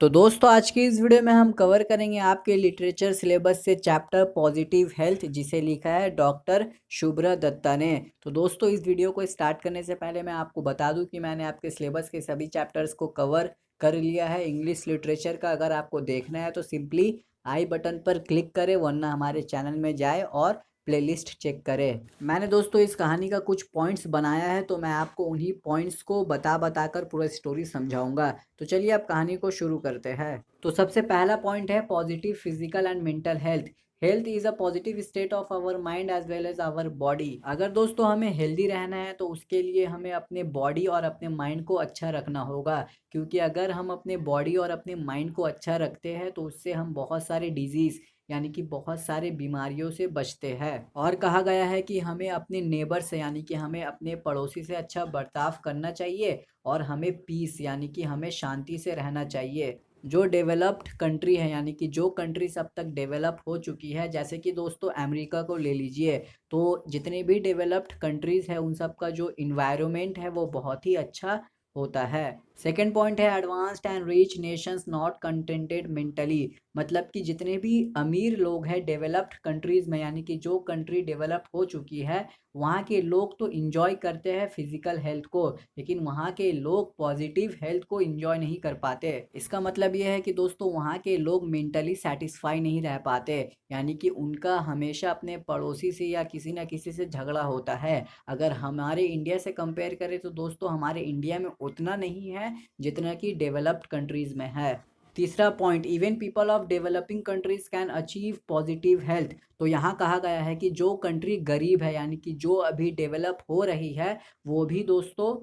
तो दोस्तों आज की इस वीडियो में हम कवर करेंगे आपके लिटरेचर सिलेबस से चैप्टर पॉजिटिव हेल्थ, जिसे लिखा है डॉक्टर शुभ्रा दत्ता ने। तो दोस्तों इस वीडियो को स्टार्ट करने से पहले मैं आपको बता दूं कि मैंने आपके सिलेबस के सभी चैप्टर्स को कवर कर लिया है। इंग्लिश लिटरेचर का अगर आपको देखना है तो सिंपली आई बटन पर क्लिक करें, वरना हमारे चैनल में जाए और प्लेलिस्ट चेक करें। मैंने दोस्तों इस कहानी का कुछ पॉइंट्स बनाया है, तो मैं आपको उन्हीं पॉइंट्स को बता कर पूरा स्टोरी समझाऊंगा। तो चलिए अब कहानी को शुरू करते हैं। तो सबसे पहला पॉइंट है positive physical and mental health. Health is a positive state of our mind as well as our body. अगर दोस्तों हमें हेल्दी रहना है तो उसके लिए हमें अपने बॉडी और अपने माइंड को अच्छा रखना होगा, क्योंकि अगर हम अपने बॉडी और अपने माइंड को अच्छा रखते हैं तो उससे हम बहुत सारे डिजीज़ यानी कि बहुत सारे बीमारियों से बचते हैं। और कहा गया है कि हमें अपने नेबर से यानी कि हमें अपने पड़ोसी से अच्छा बर्ताव करना चाहिए, और हमें पीस यानी कि हमें शांति से रहना चाहिए। जो डेवलप्ड कंट्री है यानी कि जो कंट्रीज अब तक डेवलप हो चुकी है, जैसे कि दोस्तों अमेरिका को ले लीजिए, तो जितने भी डेवलप्ड कंट्रीज है उन सब का जो इन्वायरमेंट है वो बहुत ही अच्छा होता है। सेकेंड पॉइंट है advanced and rich Nations not contented mentally. मतलब कि जितने भी अमीर लोग हैं डेवलप्ड कंट्रीज में, यानी कि जो कंट्री डेवलप हो चुकी है, वहाँ के लोग तो इंजॉय करते हैं फिजिकल हेल्थ को, लेकिन वहाँ के लोग पॉजिटिव हेल्थ को इंजॉय नहीं कर पाते। इसका मतलब यह है कि दोस्तों वहाँ के लोग मेंटली सेटिस्फाई नहीं रह पाते, यानी कि उनका हमेशा अपने पड़ोसी से या किसी ना किसी से झगड़ा होता है। अगर हमारे इंडिया से कंपेयर करें तो दोस्तों हमारे इंडिया में उतना नहीं है जितना कि डेवलप्ड कंट्रीज में है। तीसरा point, even people of developing countries can achieve positive health. तो यहाँ कहा गया है कि जो कंट्री गरीब है यानी कि जो अभी डेवलप हो रही है, वो भी दोस्तों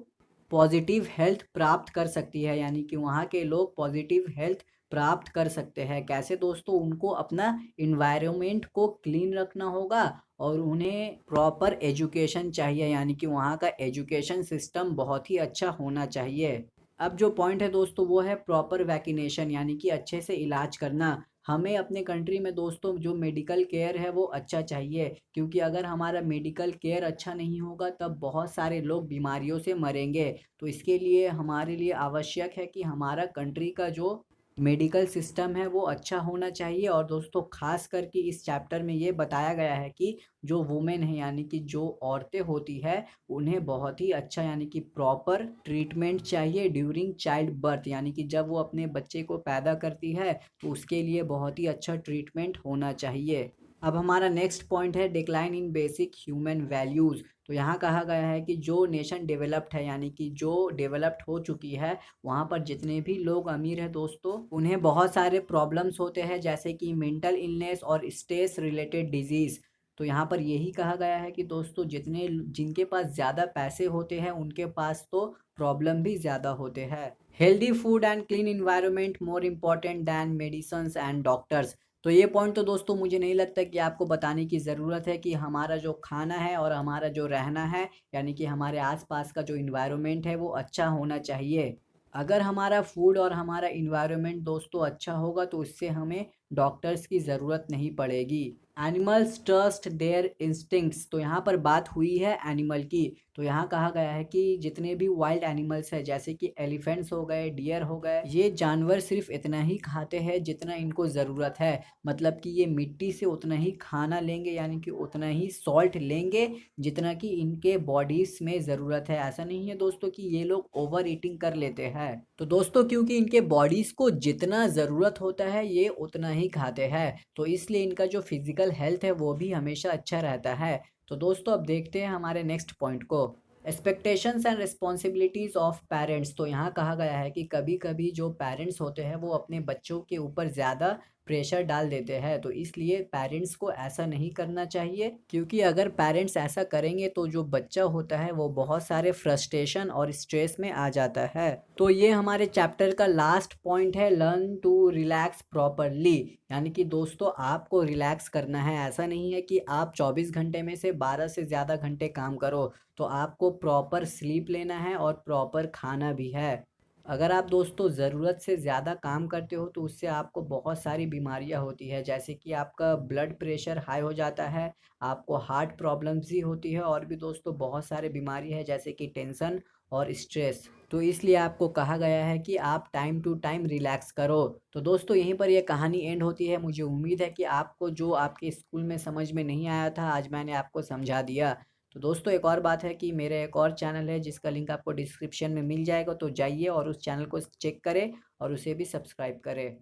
पॉजिटिव हेल्थ प्राप्त कर सकती है, यानी कि वहाँ के लोग पॉजिटिव हेल्थ प्राप्त कर सकते हैं। कैसे दोस्तों? उनको अपना इन्वायरमेंट को क्लीन रखना होगा, और उन्हें प्रॉपर एजुकेशन चाहिए, यानी कि वहाँ का एजुकेशन सिस्टम बहुत ही अच्छा होना चाहिए। अब जो पॉइंट है दोस्तों वो है प्रॉपर वैक्सीनेशन, यानी कि अच्छे से इलाज करना। हमें अपने कंट्री में दोस्तों जो मेडिकल केयर है वो अच्छा चाहिए, क्योंकि अगर हमारा मेडिकल केयर अच्छा नहीं होगा तब बहुत सारे लोग बीमारियों से मरेंगे। तो इसके लिए हमारे लिए आवश्यक है कि हमारा कंट्री का जो मेडिकल सिस्टम है वो अच्छा होना चाहिए। और दोस्तों खास करके इस चैप्टर में ये बताया गया है कि जो वुमेन है यानी कि जो औरतें होती है, उन्हें बहुत ही अच्छा यानी कि प्रॉपर ट्रीटमेंट चाहिए ड्यूरिंग चाइल्ड बर्थ, यानी कि जब वो अपने बच्चे को पैदा करती है तो उसके लिए बहुत ही अच्छा ट्रीटमेंट होना चाहिए। अब हमारा नेक्स्ट पॉइंट है decline in basic human values. तो यहाँ कहा गया है कि जो नेशन डेवलप्ड है यानी कि जो डेवलप्ड हो चुकी है, वहाँ पर जितने भी लोग अमीर हैं दोस्तों, उन्हें बहुत सारे प्रॉब्लम्स होते हैं, जैसे कि मेंटल इलनेस और स्ट्रेस रिलेटेड डिजीज़। तो यहाँ पर यही कहा गया है कि दोस्तों जिनके पास ज़्यादा पैसे होते हैं उनके पास तो प्रॉब्लम भी ज़्यादा होते हैं। Healthy food and clean environment more important than medicines and doctors. तो ये पॉइंट तो दोस्तों मुझे नहीं लगता कि आपको बताने की ज़रूरत है कि हमारा जो खाना है और हमारा जो रहना है, यानी कि हमारे आसपास का जो इन्वायरमेंट है वो अच्छा होना चाहिए। अगर हमारा फूड और हमारा इन्वायरमेंट दोस्तों अच्छा होगा तो इससे हमें डॉक्टर्स की ज़रूरत नहीं पड़ेगी। Animals trust there instincts. तो यहाँ पर बात हुई है एनिमल की। तो यहाँ कहा गया है कि जितने भी वाइल्ड एनिमल्स हैं, जैसे कि एलिफेंट्स हो गए, डियर हो गए, ये जानवर सिर्फ इतना ही खाते हैं जितना इनको ज़रूरत है। मतलब कि ये मिट्टी से उतना ही खाना लेंगे, यानी कि उतना ही सॉल्ट लेंगे जितना कि इनके बॉडीज में ज़रूरत है। ऐसा नहीं है दोस्तों कि ये लोग ओवर ईटिंग कर लेते हैं। तो दोस्तों क्योंकि इनके बॉडीज को जितना ज़रूरत होता है ये उतना ही खाते हैं, तो इसलिए इनका जो फिजिकल हेल्थ है वो भी हमेशा अच्छा रहता है। तो दोस्तों अब देखते हैं हमारे नेक्स्ट पॉइंट को, expectations and responsibilities of parents. तो यहाँ कहा गया है कि कभी कभी जो पेरेंट्स होते हैं वो अपने बच्चों के ऊपर ज़्यादा प्रेशर डाल देते हैं। तो इसलिए पेरेंट्स को ऐसा नहीं करना चाहिए, क्योंकि अगर पेरेंट्स ऐसा करेंगे तो जो बच्चा होता है वो बहुत सारे फ्रस्ट्रेशन और स्ट्रेस में आ जाता है। तो ये हमारे चैप्टर का लास्ट पॉइंट है, लर्न टू रिलैक्स प्रॉपरली। यानी कि दोस्तों आपको रिलैक्स करना है। ऐसा नहीं है कि आप 24 घंटे में से 12 से ज़्यादा घंटे काम करो, तो आपको प्रॉपर स्लीप लेना है और प्रॉपर खाना भी है। अगर आप दोस्तों ज़रूरत से ज़्यादा काम करते हो तो उससे आपको बहुत सारी बीमारियां होती है, जैसे कि आपका ब्लड प्रेशर हाई हो जाता है, आपको हार्ट प्रॉब्लम्स भी होती है, और भी दोस्तों बहुत सारे बीमारी है जैसे कि टेंशन और स्ट्रेस। तो इसलिए आपको कहा गया है कि आप टाइम टू टाइम रिलैक्स करो। तो दोस्तों यहीं पर ये कहानी एंड होती है। मुझे उम्मीद है कि आपको जो आपके स्कूल में समझ में नहीं आया था आज मैंने आपको समझा दिया। तो दोस्तों एक और बात है कि मेरे एक और चैनल है जिसका लिंक आपको डिस्क्रिप्शन में मिल जाएगा, तो जाइए और उस चैनल को चेक करें और उसे भी सब्सक्राइब करें।